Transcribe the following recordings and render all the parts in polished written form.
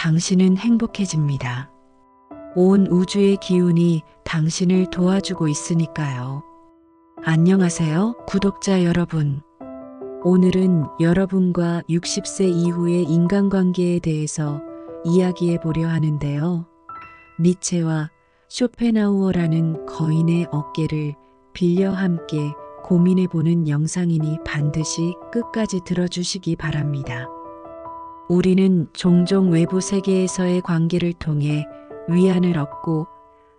당신은 행복해집니다. 온 우주의 기운이 당신을 도와주고 있으니까요. 안녕하세요, 구독자 여러분. 오늘은 여러분과 60세 이후의 인간관계에 대해서 이야기해 보려 하는데요. 니체와 쇼펜하우어라는 거인의 어깨를 빌려 함께 고민해 보는 영상이니 반드시 끝까지 들어주시기 바랍니다. 우리는 종종 외부 세계에서의 관계를 통해 위안을 얻고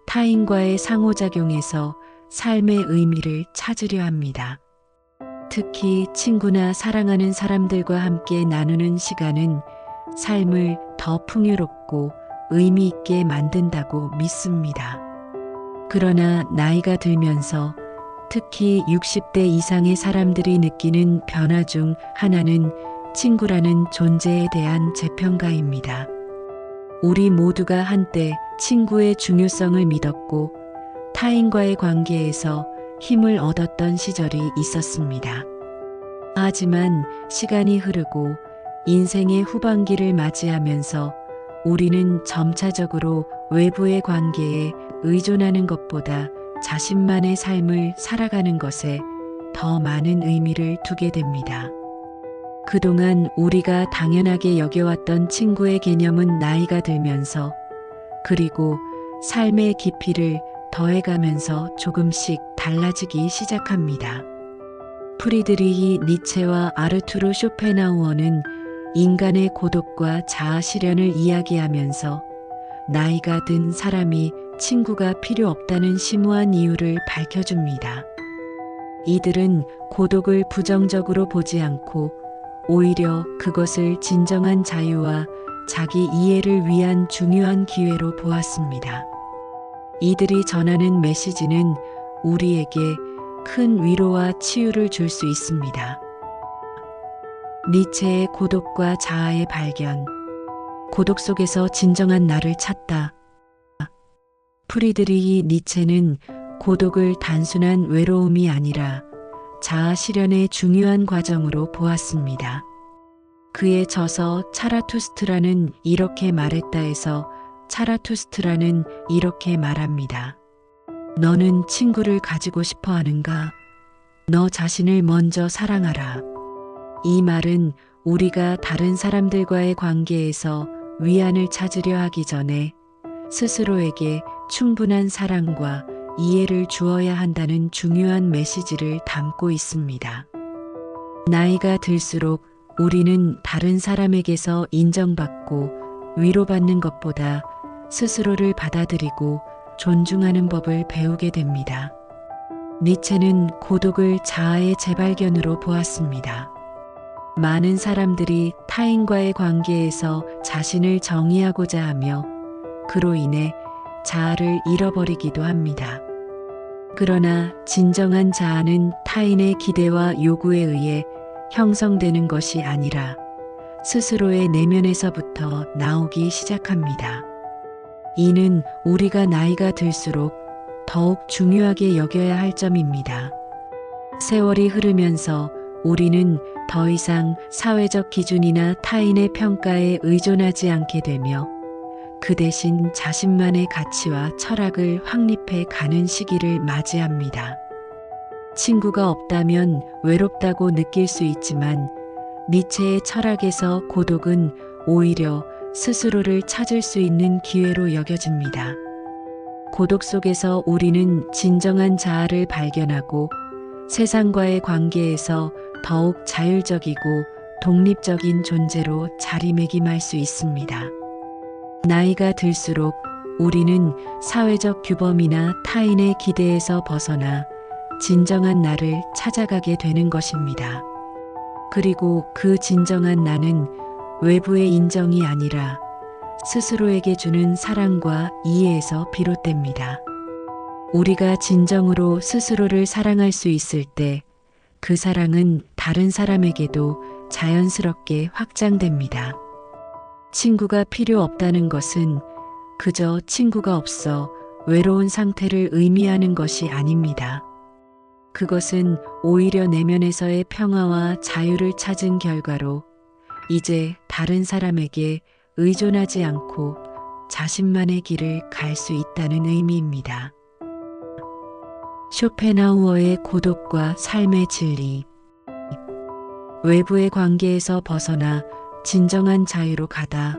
타인과의 상호작용에서 삶의 의미를 찾으려 합니다. 특히 친구나 사랑하는 사람들과 함께 나누는 시간은 삶을 더 풍요롭고 의미 있게 만든다고 믿습니다. 그러나 나이가 들면서 특히 60대 이상의 사람들이 느끼는 변화 중 하나는 친구라는 존재에 대한 재평가입니다. 우리 모두가 한때 친구의 중요성을 믿었고 타인과의 관계에서 힘을 얻었던 시절이 있었습니다. 하지만 시간이 흐르고 인생의 후반기를 맞이하면서 우리는 점차적으로 외부의 관계에 의존하는 것보다 자신만의 삶을 살아가는 것에 더 많은 의미를 두게 됩니다. 그동안 우리가 당연하게 여겨왔던 친구의 개념은 나이가 들면서 그리고 삶의 깊이를 더해가면서 조금씩 달라지기 시작합니다. 프리드리히 니체와 아르투르 쇼펜하우어는 인간의 고독과 자아 실현을 이야기하면서 나이가 든 사람이 친구가 필요 없다는 심오한 이유를 밝혀줍니다. 이들은 고독을 부정적으로 보지 않고 오히려 그것을 진정한 자유와 자기 이해를 위한 중요한 기회로 보았습니다. 이들이 전하는 메시지는 우리에게 큰 위로와 치유를 줄 수 있습니다. 니체의 고독과 자아의 발견. 고독 속에서 진정한 나를 찾다. 프리드리히 니체는 고독을 단순한 외로움이 아니라 자아 실현의 중요한 과정으로 보았습니다. 그의 저서 차라투스트라는 이렇게 말했다에서 차라투스트라는 이렇게 말합니다. 너는 친구를 가지고 싶어 하는가? 너 자신을 먼저 사랑하라. 이 말은 우리가 다른 사람들과의 관계에서 위안을 찾으려 하기 전에 스스로에게 충분한 사랑과 이해를 주어야 한다는 중요한 메시지를 담고 있습니다. 나이가 들수록 우리는 다른 사람에게서 인정받고 위로받는 것보다 스스로를 받아들이고 존중하는 법을 배우게 됩니다. 니체는 고독을 자아의 재발견으로 보았습니다. 많은 사람들이 타인과의 관계에서 자신을 정의하고자 하며 그로 인해 자아를 잃어버리기도 합니다. 그러나 진정한 자아는 타인의 기대와 요구에 의해 형성되는 것이 아니라 스스로의 내면에서부터 나오기 시작합니다. 이는 우리가 나이가 들수록 더욱 중요하게 여겨야 할 점입니다. 세월이 흐르면서 우리는 더 이상 사회적 기준이나 타인의 평가에 의존하지 않게 되며 그 대신 자신만의 가치와 철학을 확립해 가는 시기를 맞이합니다. 친구가 없다면 외롭다고 느낄 수 있지만 니체의 철학에서 고독은 오히려 스스로를 찾을 수 있는 기회로 여겨집니다. 고독 속에서 우리는 진정한 자아를 발견하고 세상과의 관계에서 더욱 자율적이고 독립적인 존재로 자리매김할 수 있습니다. 나이가 들수록 우리는 사회적 규범이나 타인의 기대에서 벗어나 진정한 나를 찾아가게 되는 것입니다. 그리고 그 진정한 나는 외부의 인정이 아니라 스스로에게 주는 사랑과 이해에서 비롯됩니다. 우리가 진정으로 스스로를 사랑할 수 있을 때 그 사랑은 다른 사람에게도 자연스럽게 확장됩니다. 친구가 필요 없다는 것은 그저 친구가 없어 외로운 상태를 의미하는 것이 아닙니다. 그것은 오히려 내면에서의 평화와 자유를 찾은 결과로 이제 다른 사람에게 의존하지 않고 자신만의 길을 갈 수 있다는 의미입니다. 쇼펜하우어의 고독과 삶의 진리. 외부의 관계에서 벗어나 진정한 자유로 가다.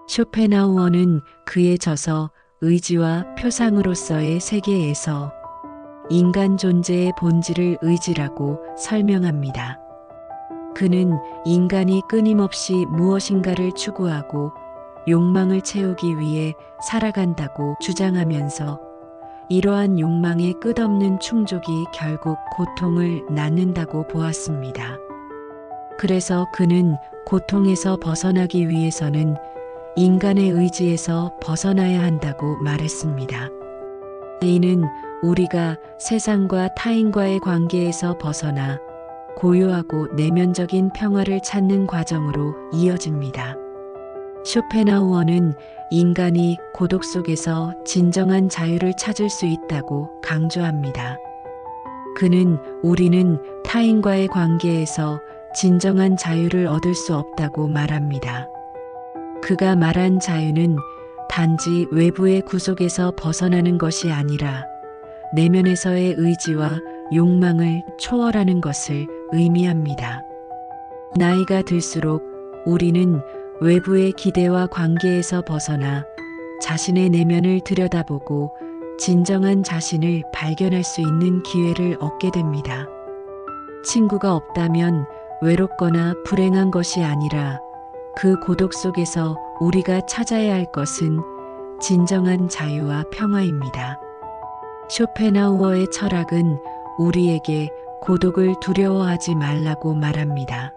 쇼펜하우어는 그의 저서 의지와 표상으로서의 세계에서 인간 존재의 본질을 의지라고 설명합니다. 그는 인간이 끊임없이 무엇인가를 추구하고 욕망을 채우기 위해 살아간다고 주장하면서 이러한 욕망의 끝없는 충족이 결국 고통을 낳는다고 보았습니다. 그래서 그는 고통에서 벗어나기 위해서는 인간의 의지에서 벗어나야 한다고 말했습니다. 이는 우리가 세상과 타인과의 관계에서 벗어나 고요하고 내면적인 평화를 찾는 과정으로 이어집니다. 쇼펜하우어는 인간이 고독 속에서 진정한 자유를 찾을 수 있다고 강조합니다. 그는 우리는 타인과의 관계에서 진정한 자유를 얻을 수 없다고 말합니다. 그가 말한 자유는 단지 외부의 구속에서 벗어나는 것이 아니라 내면에서의 의지와 욕망을 초월하는 것을 의미합니다. 나이가 들수록 우리는 외부의 기대와 관계에서 벗어나 자신의 내면을 들여다보고 진정한 자신을 발견할 수 있는 기회를 얻게 됩니다. 친구가 없다면 외롭거나 불행한 것이 아니라 그 고독 속에서 우리가 찾아야 할 것은 진정한 자유와 평화입니다. 쇼펜하우어의 철학은 우리에게 고독을 두려워하지 말라고 말합니다.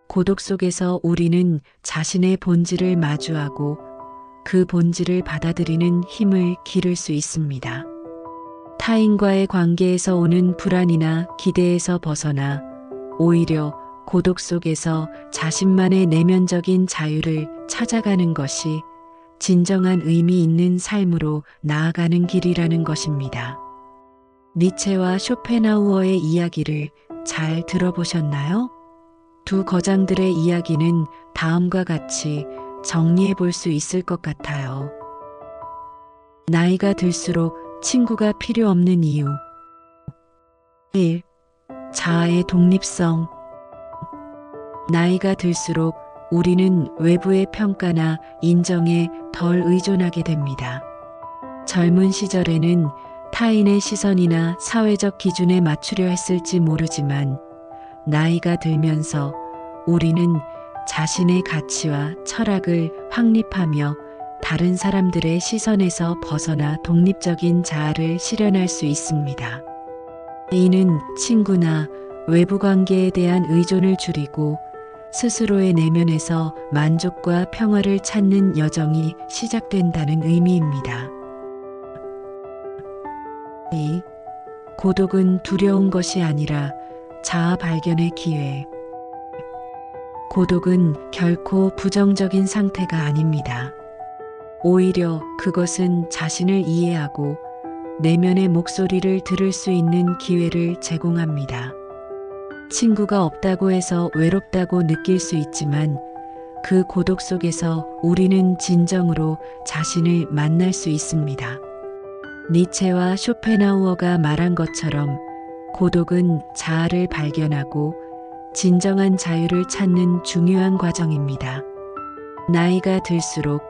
고독 속에서 우리는 자신의 본질을 마주하고 그 본질을 받아들이는 힘을 기를 수 있습니다. 타인과의 관계에서 오는 불안이나 기대에서 벗어나 오히려 고독 속에서 자신만의 내면적인 자유를 찾아가는 것이 진정한 의미 있는 삶으로 나아가는 길이라는 것입니다. 니체와 쇼펜하우어의 이야기를 잘 들어보셨나요? 두 거장들의 이야기는 다음과 같이 정리해 볼 수 있을 것 같아요. 나이가 들수록 친구가 필요 없는 이유. 1. 자아의 독립성. 나이가 들수록 우리는 외부의 평가나 인정에 덜 의존하게 됩니다. 젊은 시절에는 타인의 시선이나 사회적 기준에 맞추려 했을지 모르지만 나이가 들면서 우리는 자신의 가치와 철학을 확립하며 다른 사람들의 시선에서 벗어나 독립적인 자아를 실현할 수 있습니다. 이는 친구나 외부 관계에 대한 의존을 줄이고 스스로의 내면에서 만족과 평화를 찾는 여정이 시작된다는 의미입니다. 2. 고독은 두려운 것이 아니라 자아 발견의 기회. 고독은 결코 부정적인 상태가 아닙니다. 오히려 그것은 자신을 이해하고 내면의 목소리를 들을 수 있는 기회를 제공합니다. 친구가 없다고 해서 외롭다고 느낄 수 있지만 그 고독 속에서 우리는 진정으로 자신을 만날 수 있습니다. 니체와 쇼펜하우어가 말한 것처럼 고독은 자아를 발견하고 진정한 자유를 찾는 중요한 과정입니다. 나이가 들수록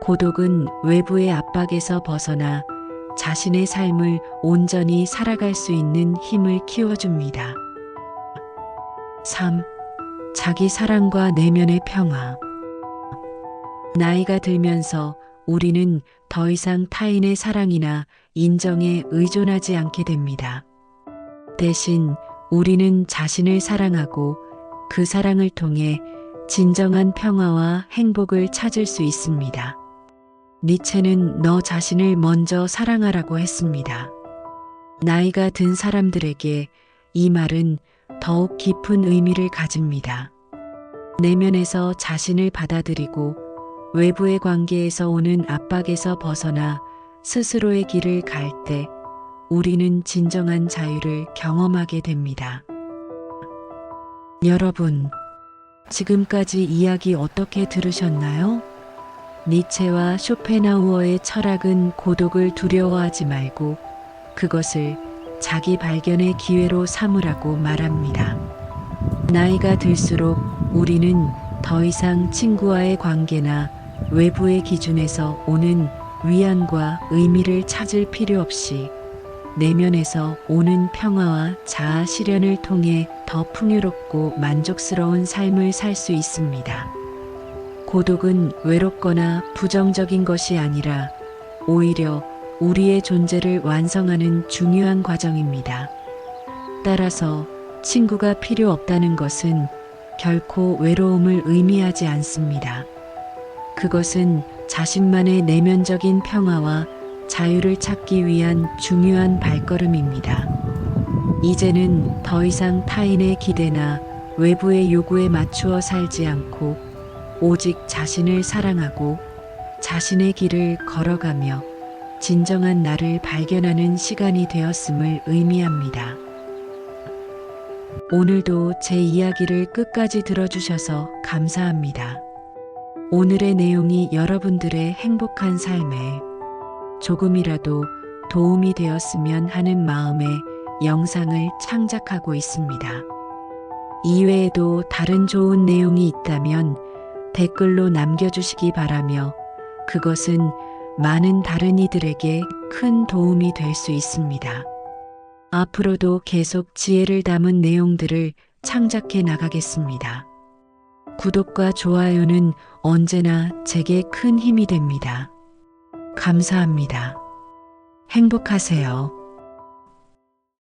고독은 외부의 압박에서 벗어나 자신의 삶을 온전히 살아갈 수 있는 힘을 키워줍니다. 3. 자기 사랑과 내면의 평화. 나이가 들면서 우리는 더 이상 타인의 사랑이나 인정에 의존하지 않게 됩니다. 대신 우리는 자신을 사랑하고 그 사랑을 통해 진정한 평화와 행복을 찾을 수 있습니다. 니체는 너 자신을 먼저 사랑하라고 했습니다. 나이가 든 사람들에게 이 말은 더욱 깊은 의미를 가집니다. 내면에서 자신을 받아들이고 외부의 관계에서 오는 압박에서 벗어나 스스로의 길을 갈 때 우리는 진정한 자유를 경험하게 됩니다. 여러분, 지금까지 이야기 어떻게 들으셨나요? 니체와 쇼펜하우어의 철학은 고독을 두려워하지 말고 그것을 자기 발견의 기회로 삼으라고 말합니다. 나이가 들수록 우리는 더 이상 친구와의 관계나 외부의 기준에서 오는 위안과 의미를 찾을 필요 없이 내면에서 오는 평화와 자아 실현을 통해 더 풍요롭고 만족스러운 삶을 살 수 있습니다. 고독은 외롭거나 부정적인 것이 아니라 오히려 우리의 존재를 완성하는 중요한 과정입니다. 따라서 친구가 필요 없다는 것은 결코 외로움을 의미하지 않습니다. 그것은 자신만의 내면적인 평화와 자유를 찾기 위한 중요한 발걸음입니다. 이제는 더 이상 타인의 기대나 외부의 요구에 맞추어 살지 않고 오직 자신을 사랑하고 자신의 길을 걸어가며 진정한 나를 발견하는 시간이 되었음을 의미합니다. 오늘도 제 이야기를 끝까지 들어주셔서 감사합니다. 오늘의 내용이 여러분들의 행복한 삶에 조금이라도 도움이 되었으면 하는 마음에 영상을 창작하고 있습니다. 이외에도 다른 좋은 내용이 있다면 댓글로 남겨주시기 바라며 그것은 많은 다른 이들에게 큰 도움이 될 수 있습니다. 앞으로도 계속 지혜를 담은 내용들을 창작해 나가겠습니다. 구독과 좋아요는 언제나 제게 큰 힘이 됩니다. 감사합니다. 행복하세요.